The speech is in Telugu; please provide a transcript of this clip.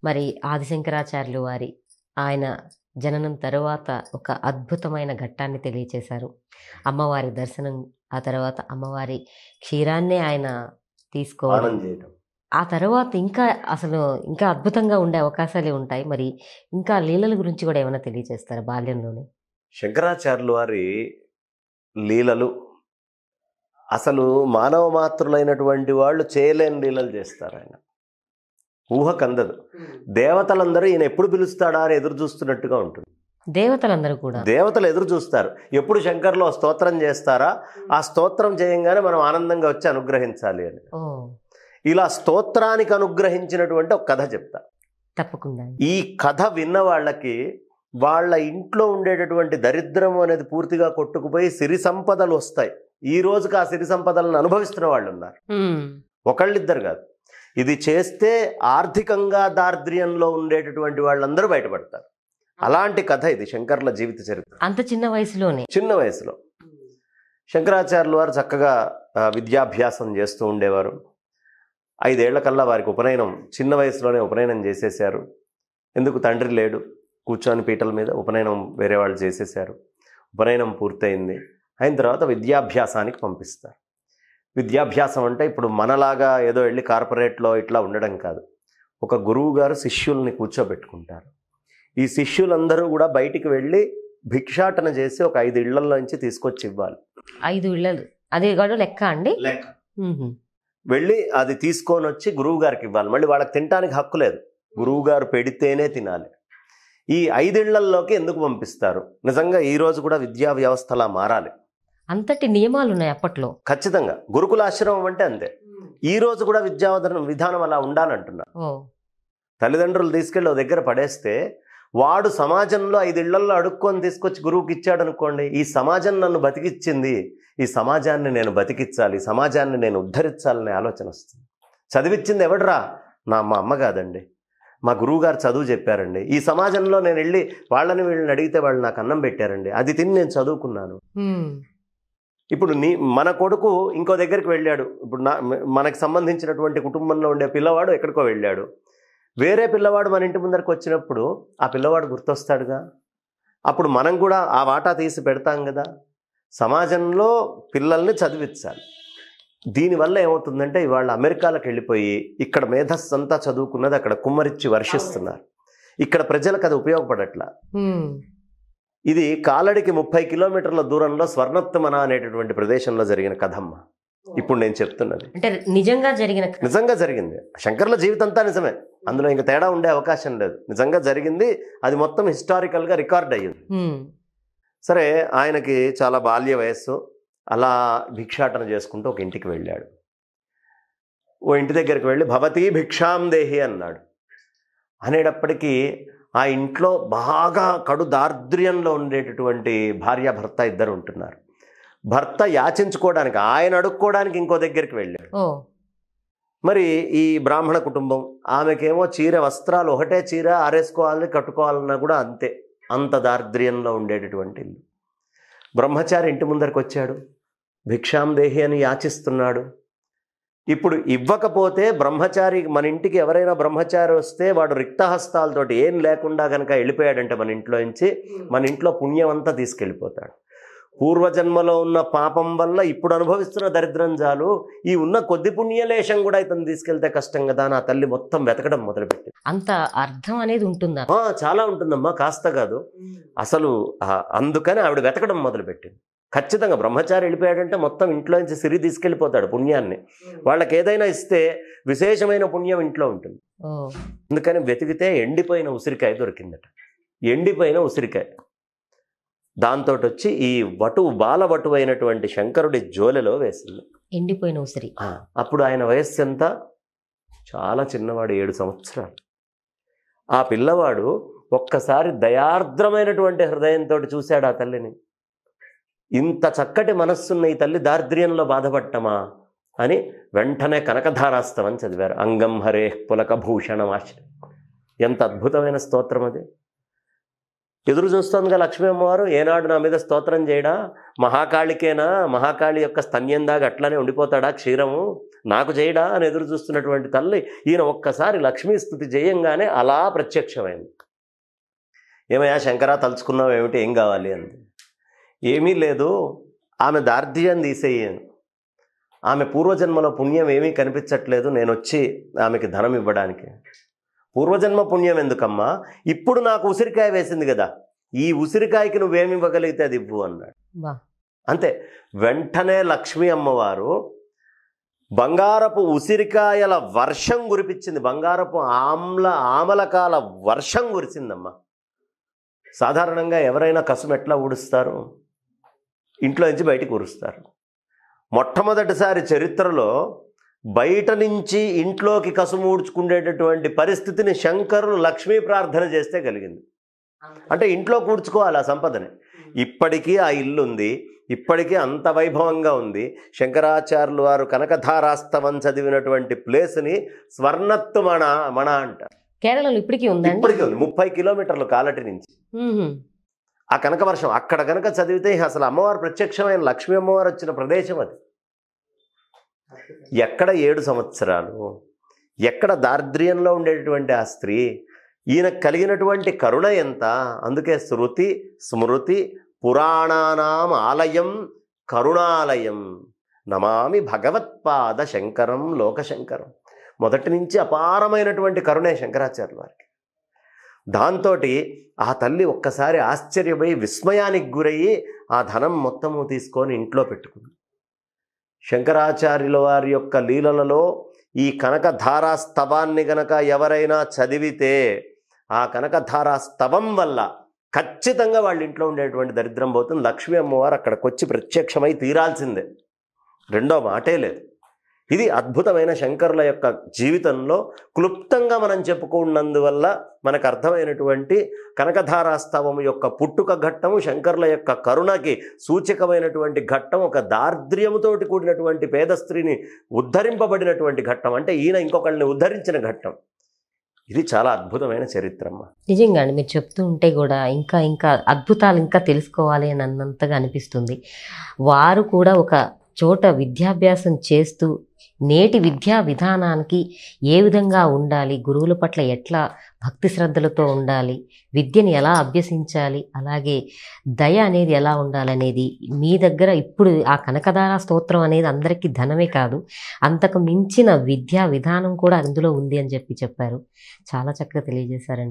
మరి ఆదిశంకరాచార్యులు వారి ఆయన జననం తరువాత ఒక అద్భుతమైన ఘట్టాన్ని తెలియచేశారు. అమ్మవారి దర్శనం, ఆ తర్వాత అమ్మవారి క్షీరాన్నే ఆయన తీసుకోవడం, పానం చేయటం. ఆ తర్వాత ఇంకా అద్భుతంగా ఉండే అవకాశాలే ఉంటాయి. మరి ఇంకా లీలల గురించి కూడా ఏమైనా తెలియచేస్తారా బాల్యంలోనే? శంకరాచార్యుల వారి లీలలు అసలు మానవ మాతృలైనటువంటి వాళ్ళు చేయలేని లీలలు చేస్తారు. ఆయన ఊహకందదు. దేవతలందరూ ఈయన ఎప్పుడు పిలుస్తాడా అని ఎదురు చూస్తున్నట్టుగా ఉంటుంది. దేవతలందరూ కూడా దేవతలు ఎదురు చూస్తారు, ఎప్పుడు శంకర్లో స్తోత్రం చేస్తారా, ఆ స్తోత్రం చేయంగానే మనం ఆనందంగా వచ్చి అనుగ్రహించాలి అని. ఓ ఇలా స్తోత్రానికి అనుగ్రహించినటువంటి ఒక కథ చెప్తా. తప్పకుండా. ఈ కథ విన్న వాళ్ళకి వాళ్ళ ఇంట్లో ఉండేటటువంటి దరిద్రం అనేది పూర్తిగా కొట్టుకుపోయి సిరి సంపదలు వస్తాయి. ఈ రోజుకి ఆ సిరి సంపదలను అనుభవిస్తున్న వాళ్ళు ఉన్నారు, ఒకళ్ళిద్దరు కాదు. ఇది చేస్తే ఆర్థికంగా దారిద్ర్యంలో ఉండేటటువంటి వాళ్ళందరూ బయటపడతారు. అలాంటి కథ ఇది శంకర్ల జీవిత చరిత్ర. అంత చిన్న వయసులోనే, చిన్న వయసులో శంకరాచార్యుల వారు చక్కగా విద్యాభ్యాసం చేస్తూ ఉండేవారు. 5 ఏళ్ల కల్లా వారికి ఉపనయనం, చిన్న వయసులోనే ఉపనయనం చేసేశారు. ఎందుకు, తండ్రి లేడు, కూర్చొని పీటల మీద ఉపనయనం వేరే వాళ్ళు చేసేశారు. ఉపనయనం పూర్తయింది. అయిన తర్వాత విద్యాభ్యాసానికి పంపిస్తారు. విద్యాభ్యాసం అంటే ఇప్పుడు మనలాగా ఏదో వెళ్ళి కార్పొరేట్లో ఇట్లా ఉండడం కాదు. ఒక గురువు గారు శిష్యుల్ని కూర్చోబెట్టుకుంటారు. ఈ శిష్యులందరూ కూడా బయటికి వెళ్ళి భిక్షాటన చేసి ఒక 5 ఇళ్లలోంచి తీసుకొచ్చి ఇవ్వాలి. 5 ఇళ్ళు అదే కూడా లెక్క అండి? లెక్క. వెళ్ళి అది తీసుకొని వచ్చి గురువు గారికి ఇవ్వాలి. మళ్ళీ వాళ్ళకి తినడానికి హక్కు లేదు, గురువు గారు పెడితేనే తినాలి. ఈ 5 ఇళ్లలోకి ఎందుకు పంపిస్తారు? నిజంగా ఈ రోజు కూడా విద్యా వ్యవస్థ అలా మారాలి. అంతటి నియమాలు ఉన్నాయి అప్పట్లో. ఖచ్చితంగా గురుకులాశ్రమం అంటే అంతే. ఈ రోజు కూడా విధానం అలా ఉండాలంటున్నారు. తల్లిదండ్రులు తీసుకెళ్ళి ఓ దగ్గర పడేస్తే వాడు సమాజంలో 5 ఇళ్లలో అడుక్కొని తీసుకొచ్చి గురువుకి ఇచ్చాడు అనుకోండి, ఈ సమాజం నన్ను బతికిచ్చింది, ఈ సమాజాన్ని నేను బతికించాలి, సమాజాన్ని నేను ఉద్ధరించాలనే ఆలోచన వస్తుంది. చదివిచ్చింది ఎవడరా? మా అమ్మ కాదండి, మా గురువు గారు చదువు చెప్పారండి. ఈ సమాజంలో నేను వెళ్ళి వాళ్ళని వీళ్ళని అడిగితే వాళ్ళు నాకు అన్నం పెట్టారండి, అది తిని నేను చదువుకున్నాను. ఇప్పుడు మన కొడుకు ఇంకో దగ్గరికి వెళ్ళాడు. ఇప్పుడు మనకు సంబంధించినటువంటి కుటుంబంలో ఉండే పిల్లవాడు ఎక్కడికో వెళ్ళాడు. వేరే పిల్లవాడు మన ఇంటి ముందరికి వచ్చినప్పుడు ఆ పిల్లవాడు గుర్తొస్తాడుగా. అప్పుడు మనం కూడా ఆ వాటా తీసి పెడతాం కదా. సమాజంలో పిల్లల్ని చదివించాలి. దీనివల్ల ఏమవుతుందంటే ఇవాళ అమెరికాలకు వెళ్ళిపోయి ఇక్కడ మేధస్సు అంతా చదువుకున్నది అక్కడ కుమ్మరిచ్చి వర్షిస్తున్నారు. ఇక్కడ ప్రజలకు అది ఉపయోగపడట్లా. ఇది కాలడికి 30 కిలోమీటర్ల దూరంలో స్వర్ణోత్తమన అనేటటువంటి ప్రదేశంలో జరిగిన కథమ్మ. ఇప్పుడు నేను చెప్తున్నది అంటే నిజంగా జరిగింది. శంకర్ల జీవితం అంతా నిజమే, అందులో ఇంకా తేడా ఉండే అవకాశం లేదు. నిజంగా జరిగింది, అది మొత్తం హిస్టారికల్గా రికార్డ్ అయ్యింది. సరే, ఆయనకి చాలా బాల్య వయస్సు. అలా భిక్షాటన చేసుకుంటూ ఒక ఇంటికి వెళ్ళాడు. ఓ ఇంటి దగ్గరికి వెళ్ళి భవతీ భిక్షాం దేహి అన్నాడు. అనేటప్పటికీ ఆ ఇంట్లో బాగా కడు దారిద్ర్యంలో ఉండేటటువంటి భార్యాభర్త ఇద్దరు ఉంటున్నారు. భర్త యాచించుకోవడానికి, ఆయన అడుక్కోవడానికి ఇంకో దగ్గరికి వెళ్ళాడు. మరి ఈ బ్రాహ్మణ కుటుంబం, ఆమెకేమో చీర వస్త్రాలు ఒకటే చీర ఆరేసుకోవాలని కట్టుకోవాలన్నా కూడా అంతే, అంత దారిద్ర్యంలో ఉండేటటువంటి ఇల్లు. బ్రహ్మచారి ఇంటి ముందరికి వచ్చాడు, భిక్షాం దేహి అని యాచిస్తున్నాడు. ఇప్పుడు ఇవ్వకపోతే బ్రహ్మచారి, మన ఇంటికి ఎవరైనా బ్రహ్మచారి వస్తే వాడు రిక్తహస్తాలతోటి ఏం లేకుండా కనుక వెళ్ళిపోయాడంటే మన ఇంట్లో నుంచి, మన ఇంట్లో పుణ్యం అంతా తీసుకెళ్ళిపోతాడు. పూర్వజన్మలో ఉన్న పాపం వల్ల ఇప్పుడు అనుభవిస్తున్న దరిద్రం చాలు, ఈ ఉన్న కొద్ది పుణ్యలేశం కూడా ఇతను తీసుకెళ్తే కష్టం కదా. నా తల్లి మొత్తం వెతకడం మొదలుపెట్టింది. అంత అర్థం అనేది ఉంటుందా? చాలా ఉంటుందమ్మా, కాస్త కాదు అసలు. అందుకని ఆవిడ వెతకడం మొదలుపెట్టింది. ఖచ్చితంగా బ్రహ్మచారి వెళ్ళిపోయాడంటే మొత్తం ఇంట్లో నుంచి సిరి తీసుకెళ్ళిపోతాడు పుణ్యాన్ని. వాళ్ళకి ఏదైనా ఇస్తే విశేషమైన పుణ్యం ఇంట్లో ఉంటుంది. అందుకని వెతికితే ఎండిపోయిన ఉసిరికాయ దొరికిందట. ఎండిపోయిన ఉసిరికాయ. దాంతో వచ్చి ఈ బాలవటువు అయినటువంటి శంకరుడి జోలెలో వేసింది ఎండిపోయిన ఉసిరి. అప్పుడు ఆయన వయస్సు ఎంత? చాలా చిన్నవాడు, 7 సంవత్సరాలు. ఆ పిల్లవాడు ఒక్కసారి దయార్ద్రమైనటువంటి హృదయంతో చూశాడు ఆ తల్లిని. ఇంత చక్కటి మనస్సున్న ఈ తల్లి దారిద్ర్యంలో బాధపడటమా అని వెంటనే కనకధారాస్తవం చదివారు. అంగం హరే పులకభూషణమాశ్ర. ఎంత అద్భుతమైన స్తోత్రం అది. ఎదురు చూస్తుందిగా లక్ష్మీ అమ్మవారు, ఏనాడు నా మీద స్తోత్రం చేయడా, మహాకాళికేనా, మహాకాళి యొక్క స్తన్యం దాకా అట్లానే ఉండిపోతాడా క్షీరము, నాకు చేయడా అని ఎదురు చూస్తున్నటువంటి తల్లి ఈయన ఒక్కసారి లక్ష్మీ స్తుతి చేయంగానే అలా ప్రత్యక్షమైంది. ఏమయ్యా శంకరా తలుచుకున్నావు ఏమిటి, ఏం కావాలి అంది. ఏమీ లేదు, ఆమె దార్ఢ్యం తీసేయను, ఆమె పూర్వజన్మలో పుణ్యం ఏమీ కనిపించట్లేదు, నేను వచ్చి ఆమెకి ధనం ఇవ్వడానికి. పూర్వజన్మ పుణ్యం ఎందుకమ్మా, ఇప్పుడు నాకు ఉసిరికాయ వేసింది కదా, ఈ ఉసిరికాయకి నువ్వేమి ఇవ్వగలిగితే అది ఇవ్వు అన్నాడు. అంతే, వెంటనే లక్ష్మీ అమ్మవారు బంగారపు ఉసిరికాయల వర్షం కురిపించింది, బంగారపు ఆమలకాల వర్షం కురిసిందమ్మా. సాధారణంగా ఎవరైనా కసుము ఎట్లా ఊడుస్తారు, ఇంట్లో నుంచి బయటికి ఊరుస్తారు. మొట్టమొదటిసారి చరిత్రలో బయట నుంచి ఇంట్లోకి కసుము ఊడ్చుకునేటటువంటి పరిస్థితిని శంకరులు లక్ష్మీ ప్రార్థన చేస్తే కలిగింది. అంటే ఇంట్లో కూర్చుకోవాలి ఆ సంపదని. ఇప్పటికీ ఆ ఇల్లు ఉంది, ఇప్పటికీ అంత వైభవంగా ఉంది. శంకరాచార్యులు వారు కనకధారాస్తవం చదివినటువంటి ప్లేస్ని స్వర్ణత్తు మణ అంటారు. కేరళలో ఇప్పటికీ ఉంది, ఇప్పటికీ ఉంది, 30 కిలోమీటర్లు కాలటి నుంచి. ఆ కనకవర్షం అక్కడ కనుక చదివితే అసలు అమ్మవారు ప్రత్యక్షమైన లక్ష్మీ అమ్మవారు వచ్చిన ప్రదేశం అది. ఎక్కడ 7 సంవత్సరాలు, ఎక్కడ దారిద్ర్యంలో ఉండేటటువంటి ఆ స్త్రీ, ఈయనకు కలిగినటువంటి కరుణ ఎంత. అందుకే శృతి స్మృతి పురాణానాం ఆలయం కరుణాలయం నమామి భగవత్పాద శంకరం లోకశంకరం. మొదటి నుంచి అపారమైనటువంటి కరుణే శంకరాచార్యుల వారికి. దాంతో ఆ తల్లి ఒక్కసారి ఆశ్చర్యపోయి విస్మయానికి గురయ్యి ఆ ధనం మొత్తము తీసుకొని ఇంట్లో పెట్టుకుంది. శంకరాచార్యుల వారి యొక్క లీలలలో ఈ కనకధారా స్తవాన్ని గనక ఎవరైనా చదివితే ఆ కనకధారా స్తవం వల్ల ఖచ్చితంగా వాళ్ళ ఇంట్లో ఉండేటువంటి దరిద్రం పోతుంది. లక్ష్మీ అమ్మవారు అక్కడికి వచ్చి ప్రత్యక్షమై తీరాల్సిందే, రెండో మాటే లేదు. ఇది అద్భుతమైన శంకరుల యొక్క జీవితంలో క్లుప్తంగా మనం చెప్పుకున్నందువల్ల మనకు అర్థమైనటువంటి కనకధారాస్తవం యొక్క పుట్టుక ఘట్టము, శంకరుల యొక్క కరుణకి సూచకమైనటువంటి ఘట్టం, ఒక దారిద్ర్యముతోటి కూడినటువంటి పేద స్త్రీని ఉద్ధరింపబడినటువంటి ఘట్టం, అంటే ఈయన ఇంకొకళ్ళని ఉద్ధరించిన ఘట్టం. ఇది చాలా అద్భుతమైన చరిత్రమ్మ. నిజంగా అండి, మీరు చెప్తూ ఉంటే కూడా ఇంకా ఇంకా అద్భుతాలు ఇంకా తెలుసుకోవాలి అని అన్నంతగా అనిపిస్తుంది. వారు కూడా ఒక చోట విద్యాభ్యాసం చేస్తూ నేటి విద్యా విధానానికి ఏ విధంగా ఉండాలి, గురువుల పట్ల ఎట్లా భక్తి శ్రద్ధలతో ఉండాలి, విద్యని ఎలా అభ్యసించాలి, అలాగే దయ అనేది ఎలా ఉండాలనేది మీ దగ్గర ఇప్పుడు ఆ కనకధారా స్తోత్రం అనేది అందరికీ ధనమే కాదు, అంతకు మించిన విద్యా విధానం కూడా అందులో ఉంది అని చెప్పారు. చాలా చక్కగా తెలియజేశారండి.